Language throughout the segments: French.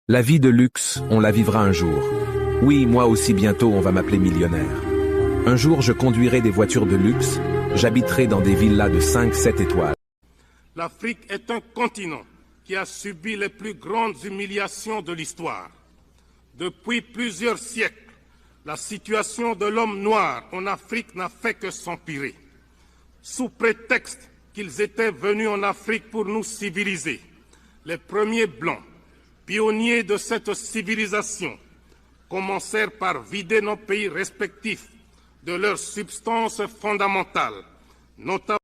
La vie de luxe, on la vivra un jour. Oui, moi aussi bientôt on va m'appeler millionnaire. Un jour je conduirai des voitures de luxe, j'habiterai dans des villas de 5-7 étoiles. L'Afrique est un continent qui a subi les plus grandes humiliations de l'histoire. Depuis plusieurs siècles, la situation de l'homme noir en Afrique n'a fait que s'empirer. Sous prétexte qu'ils étaient venus en Afrique pour nous civiliser, les premiers blancs, pionniers de cette civilisation, commencèrent par vider nos pays respectifs de leurs substances fondamentales, notamment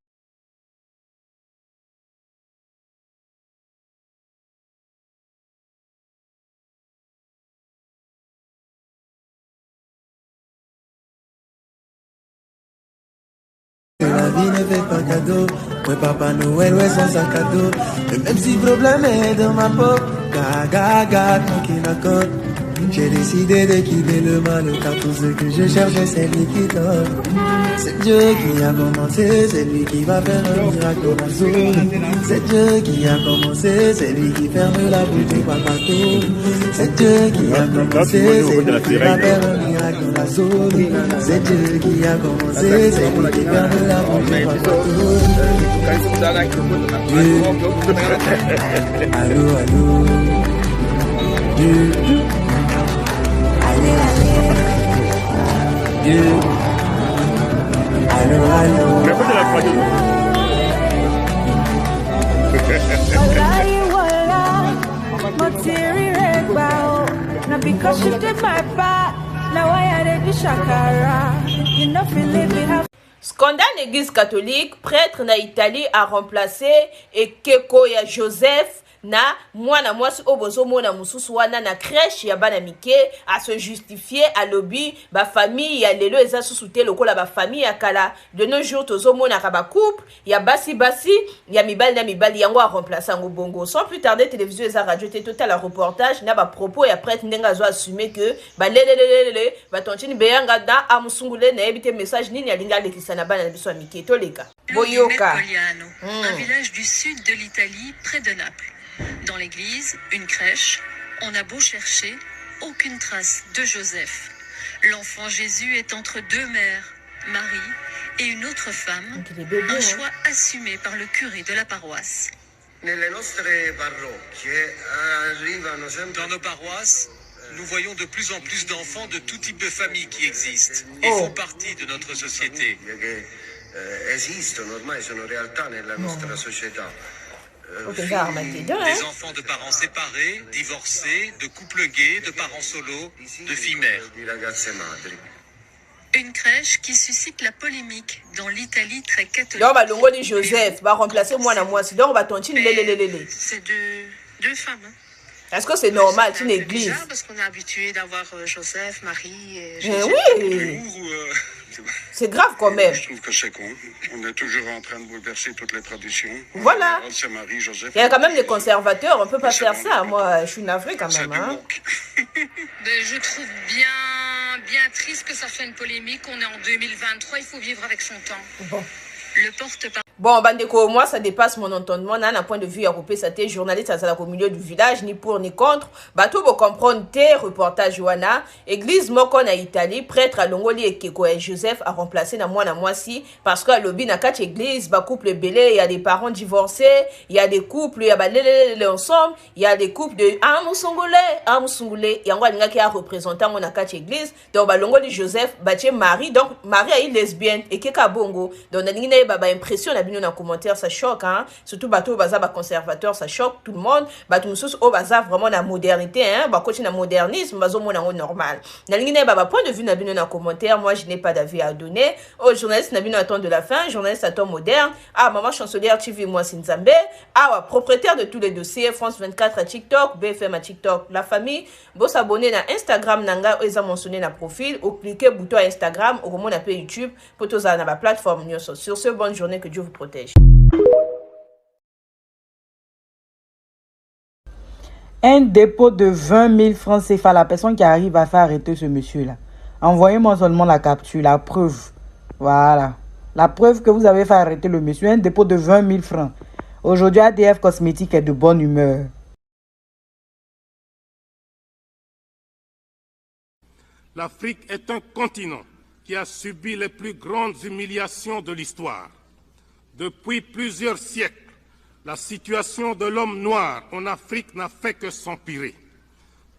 La vie ne fait pas cadeau, ouais Papa Noël, ouais sans sac à dos. Et même si le problème est dans ma peau, gaga, tranquille d'accord. J'ai décidé de quitter le mal, car tout ce que je cherche, c'est lui qui donne. C'est Dieu qui a commencé, c'est lui qui va faire un miracle dans la zone. C'est Dieu qui a commencé, c'est lui qui ferme la bouche du papato. C'est Dieu qui a commencé, c'est lui qui va faire un miracle dans la zone. C'est Dieu qui a commencé, c'est lui qui ferme la bouche du papato. Allô, allô. Allô, allô. Scandale l'église catholique, prêtre na Italie a remplacé Ekeko ya Joseph na mwana mwasi obozo mona mususu wana na crèche ya bana mike a se justifier à lobby ba famille ya lelo eza susute lokola ba famille ya kala de nos jours tozo mona ka ba couple ya basi ya mibali na mibali yango a remplacer ngo bongo sans plus tarder télévision eza radio te total a reportage na ba propos ya prêtre ndenga zo assumer que ba lelelelele ba tontini beyanga da amusungule na ebite message nini alinga lekisa na bana na biso mike to leka boyoka un village du sud de l'Italie près de Naples. Dans l'église, une crèche, on a beau chercher, aucune trace de Joseph. L'enfant Jésus est entre deux mères, Marie et une autre femme, un choix assumé par le curé de la paroisse. Dans nos paroisses, nous voyons de plus en plus d'enfants de tout type de famille qui existent et font partie de notre société. Des enfants de parents séparés, divorcés, de couples gays, de parents solos, de filles mères. Une crèche qui suscite la polémique dans l'Italie très catholique. Donc, bah, longo de Joseph va remplacer moi na moi. Donc, bah, tontine lelelelele. C'est deux femmes. Hein. Est-ce que c'est normal, c'est une église? Bizarre parce qu'on est habitué d'avoir Joseph, Marie et Jésus. Oui. C'est grave quand même. Je trouve que c'est con. On est toujours en train de bouleverser toutes les traditions. Voilà. C'est Marie, Joseph. Il y a quand même des conservateurs, on peut pas faire ça. Moi, je suis navrée quand même. Hein. Je trouve bien triste que ça fait une polémique. On est en 2023, il faut vivre avec son temps. Bon. Le porte-parole. Bon, Bandeko, moi, ça dépasse mon entendement. N'a un point de vue à couper, ça t'es journaliste à au milieu du village, ni pour ni contre. Bateau, vous comprendre tes reportages, Joana. Église Mokon à Italie, prêtre à Longoli et Keko et Joseph a remplacé na moi si. Parce qu'à l'obbi, na quatre églises, bah, couple belé, il y a des parents divorcés, il y a des couples, il y a les ensemble, il y a des couples de Amusungule, il y a un qui a représentant mon quatre églises. Donc, bah, Longoli Joseph, bah, Marie, donc, Marie a une lesbienne et Keka Bongo. Donc, on a bah, impression, dans les commentaires, ça choque, hein. Surtout, bateau, baza, bah, conservateur, ça choque tout le monde. Bateau, nous sommes au baza, vraiment, la modernité, hein. Bah, côté, la modernisme, bazo, mon normal. Dans les bah, point de vue, dans les commentaires, moi, je n'ai pas d'avis à donner. Oh, journaliste, n'a bien attend de la fin, journaliste, attend moderne. Ah, maman, chancelière, TV, moi, Sinzambe. Ah, ouais, propriétaire de tous les dossiers, France 24 à TikTok, BFM à TikTok, la famille. Bon, s'abonner à Instagram, nanga, ils ont mentionné na profil, ou cliquez bouton Instagram, ou comment on appelle YouTube, pour tous à la plateforme. Sur ce, bonne journée, que Dieu vous protège. Un dépôt de 20 000 francs CFA, la personne qui arrive à faire arrêter ce monsieur-là. Envoyez-moi seulement la capture, la preuve. Voilà. La preuve que vous avez fait arrêter le monsieur. Un dépôt de 20 000 francs. Aujourd'hui, ADF Cosmétique est de bonne humeur. L'Afrique est un continent qui a subi les plus grandes humiliations de l'histoire. Depuis plusieurs siècles, la situation de l'homme noir en Afrique n'a fait que s'empirer.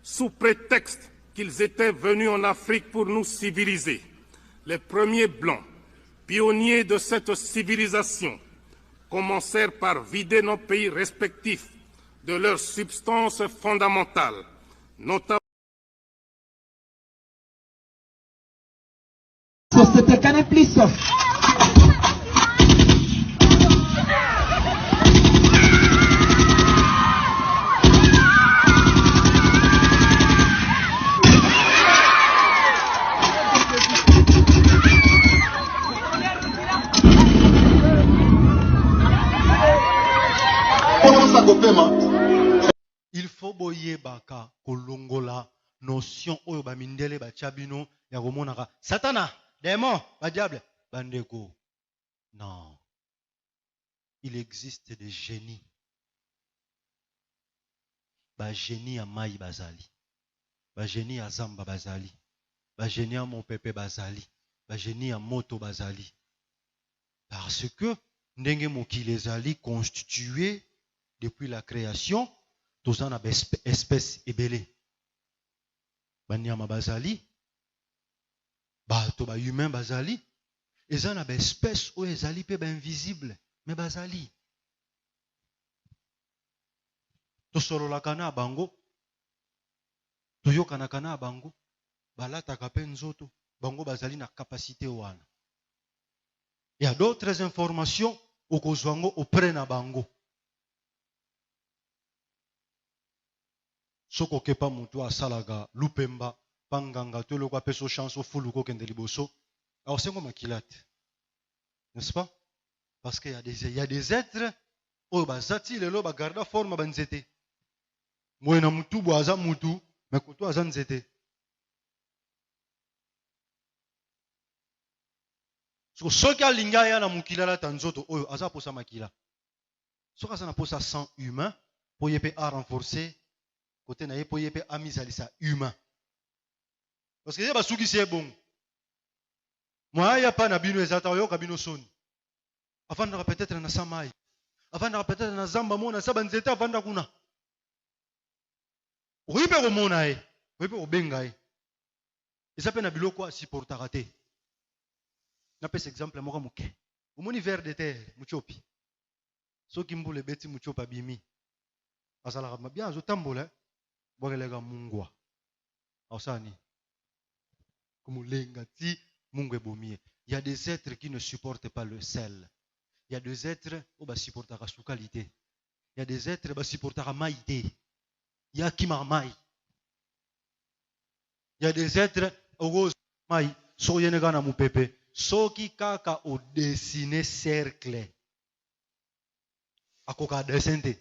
Sous prétexte qu'ils étaient venus en Afrique pour nous civiliser, les premiers blancs, pionniers de cette civilisation, commencèrent par vider nos pays respectifs de leur substance fondamentale, notamment Société Canal Plus. Il faut boyer baka kolongola notion oyo ba mindele ba chabino ya komonaka satana démon ba diable bandeko. Non, il existe des génies. Ba génie ya mai bazali, ba génie ya zamba bazali, ba génie ya mopepe bazali, ba génie ya moto bazali. Parce que ndenge mokili ezali constitué depuis la création, tous en espèces ebele. Banyama bazali, bato ba humain bazali, eza na ba espèces o ezali pe ba invisible, mais bazali. Tosololaka na bango, toyokanaka na bango, balataka pe nzoto, bango bazali na capacité wana. Il y a d'autres informations au kozwango auprès na bango. Soko kepa mutu asalaga lupemba panganga tolo kwa peso chance fulu ko kende liboso. Alors c'est comme makilate. N'est-ce pas? Parce qu'il y a des êtres oyo bazati lelo bagarda forme banzete. Mwena mutu bwaza mutu mais koto aza nzete. So soki alinga ya na mukila la tanzoto oyo aza posa makila. Soki aza na posa sang humain pour yepe a renforcer côté na yepo yepe a misalisa humain. Parce que yeba suki c'est bon. Moi ya pa na bino ezata yo kabino soni. Afanda peut-être na samai. Afanda peut-être na zamba mona saba nzete afanda kuna. Oyipe ko mona e. Oyipe ko benga e. Esape na biloko supportaka te. Na pese exemple moko muke. Omoni ver de terre muchopi. Soki mbule beti muchopa bimi. Azala ka bien azotambola. Bogelega mungwa. Ausani. Kumulenga ti mungwe bomie. Il y a des êtres qui ne supportent pas le sel. Il y a des êtres qui ne supportent pas la qualité. Il y a des êtres qui ne supportent pas la maïté. Il y a qui marmaille. Il y a des êtres qui maï soyenega na mupepe. Soki kaka o dessiner cercle. Akoka descente.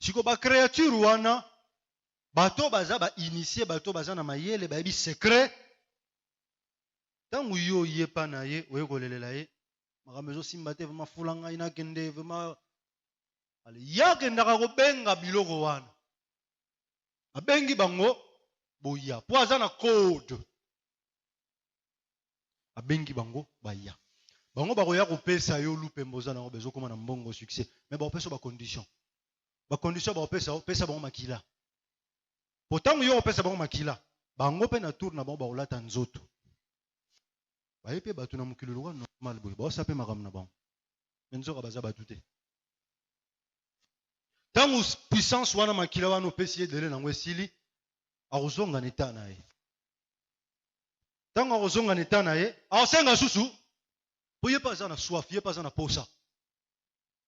Siko ba créature wana bato baza ba initié bato baza na mayele ba bi secret tangu yo yepa na ye oyekolelela ye makamezo simba te vraiment fulanga ina kende vraiment ale yake ndaka ko benga biloko wana abengi bango boya po aza na code abengi bango baya bango bakoya kopesa yo lupembo za nango bezo koma na mbongo succès mais ba opesa ba condition. Ba condition ba opesa bango makila. Pourtant yo opesa bango makila. Bango pe na tour na bango ba olata nzoto. Ba yepe batu na mukili lwa normal boy. Ba sape makam na bango. Menzo ka baza batu te. Tangu puissance wana makila wana opesi dele na ngwesili akozonga neta na ye. Tangu akozonga neta na ye, asenga susu. Po yepa za na soif, yepa za na posa.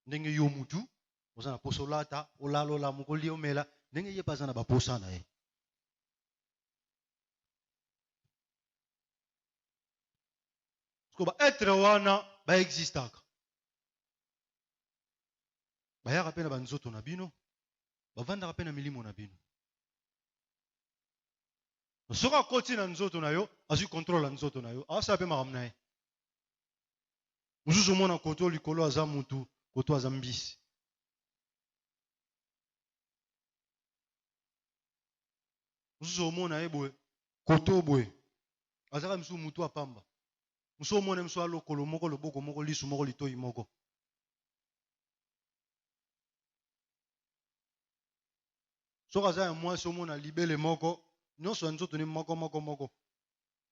Ndenge yo mutu oza na poso lata olalola mokoli omela ndenge ye paza na baposa na ye. Sko ba etre wana ba existaka. Ba yaka pe na banzoto na bino, ba vandaka pe na milimo na bino. Soka koti na nzoto na yo, azu contrôle na nzoto na yo, asa pe makam na ye. Mususu mona koto likolo aza mutu, koto aza mbisi. Musu omona eboe koto boe. Azaka musu mutu apamba. Musu omona musu alokolo moko loboko moko lisu moko litoi moko. Soka za moi so mona libele moko nyonso nzoto ni moko.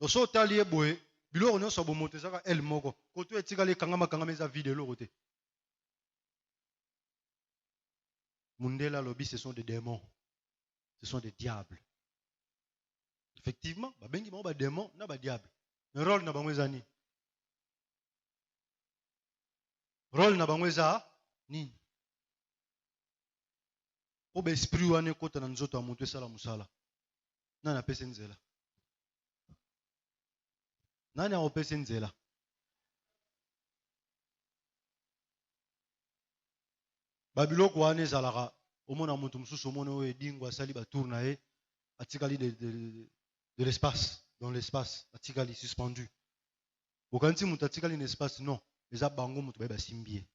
So tali eboe biloko nyonso bomote zaka el moko. Koto etikali kangama eza vide lo kote. Mundela lobby, ce sont des démons. Ce sont des diables. Effectivement, bengi ba démon na ba diable. Mais rôle na bango ezani. Rôle na bango eza nini? Po be esprit wane kota na nzoto ya mutu esala musala. Nani apese nzela? Nani apese nzela? Babiloko wane ezalaka omona mutu mususu omona oyo edingwa asali ba tour na ye atikali de l'espace, dans l'espace, atikali suspendu. Okanti mutu atikali na espace non, eza bango mutu ba simbie.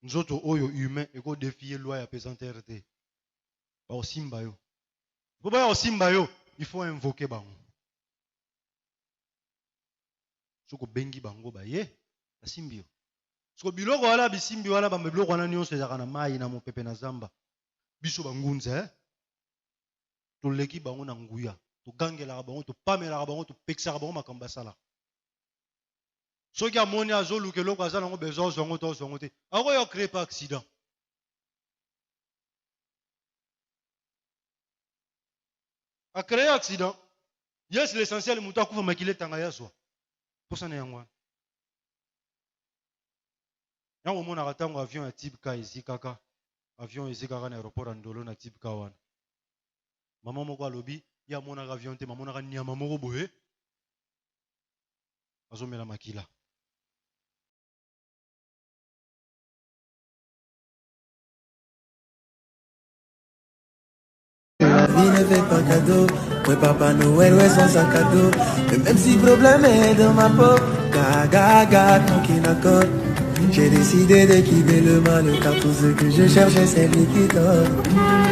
Nzoto oyo humain eko défier loi ya pesanteur te. Ba osimba yo. Po ba osimba yo, il faut invoquer bango. Soko bengi bango ba ye, asimbio. Soko biloko wala bisimbi wala ba biloko wana nyonso ezaka na mai na mopepe na zamba. Biso bangunza to leki bango na nguya, to gangela bango, to pamela bango, to peksa bango makambo sala. Soki amoni azoluka eloko azala ngo bezo zongo to zongo te. Ako yo créer pas accident. A créer accident. Yes, l'essentiel mutu akufa makile tanga yaswa. Posa na yango. Yango mona katango avion ya type K ici kaka. Avion ici kaka na aéroport Andolo na type K wana. Maman moko alobi ya mona avion te mamona ka nyama moko boye. Azomela makila. La vie ne fait pas cadeau, ouais Papa Noël ouais sans sac à dos. Et même si problème est dans ma peau, gaga, tranquille. J'ai décidé de quitter le mal, car tout ce que je cherchais c'est lui qui donne.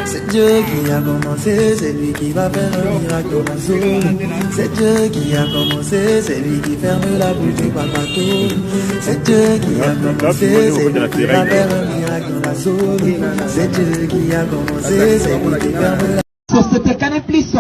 C'est Dieu qui a commencé, c'est lui qui va faire un miracle dans ma zone. C'est Dieu qui a commencé, c'est lui qui ferme la bouche du papato. C'est Dieu qui a commencé, c'est lui qui va faire un miracle dans la zone. C'est Dieu qui a commencé, c'est lui qui ferme la Société Canal Plus.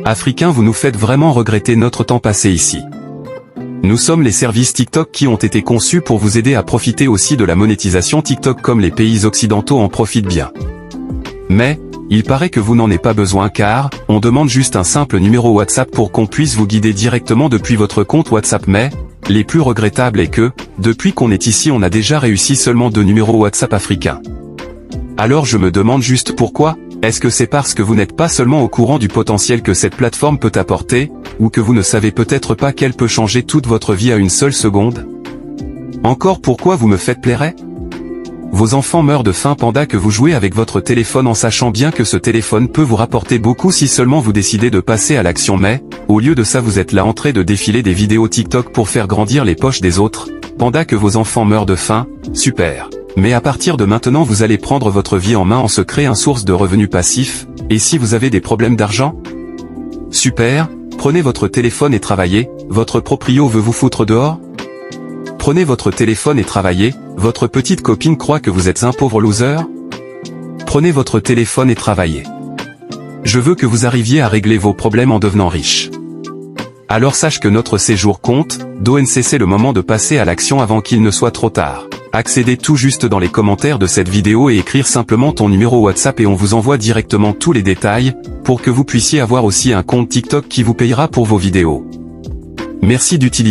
Africains, vous nous faites vraiment regretter notre temps passé ici. Nous sommes les services TikTok qui ont été conçus pour vous aider à profiter aussi de la monétisation TikTok comme les pays occidentaux en profitent bien. Mais, il paraît que vous n'en avez pas besoin car, on demande juste un simple numéro WhatsApp pour qu'on puisse vous guider directement depuis votre compte WhatsApp. Mais, les plus regrettables est que, depuis qu'on est ici on a déjà réussi seulement 2 numéros WhatsApp africains. Alors je me demande juste pourquoi. Est-ce que c'est parce que vous n'êtes pas seulement au courant du potentiel que cette plateforme peut apporter, ou que vous ne savez peut-être pas qu'elle peut changer toute votre vie à une seule seconde? Encore pourquoi vous me faites pleurer? Vos enfants meurent de faim pendant que vous jouez avec votre téléphone en sachant bien que ce téléphone peut vous rapporter beaucoup si seulement vous décidez de passer à l'action, mais, au lieu de ça vous êtes là en train de défiler des vidéos TikTok pour faire grandir les poches des autres, pendant que vos enfants meurent de faim. Super. Mais à partir de maintenant vous allez prendre votre vie en main en se créant une source de revenus passifs, et si vous avez des problèmes d'argent? Super, prenez votre téléphone et travaillez, votre proprio veut vous foutre dehors? Prenez votre téléphone et travaillez, votre petite copine croit que vous êtes un pauvre loser? Prenez votre téléphone et travaillez. Je veux que vous arriviez à régler vos problèmes en devenant riche. Alors sache que notre séjour compte, d'ONCC le moment de passer à l'action avant qu'il ne soit trop tard. Accédez tout juste dans les commentaires de cette vidéo et écrire simplement ton numéro WhatsApp et on vous envoie directement tous les détails, pour que vous puissiez avoir aussi un compte TikTok qui vous payera pour vos vidéos. Merci d'utiliser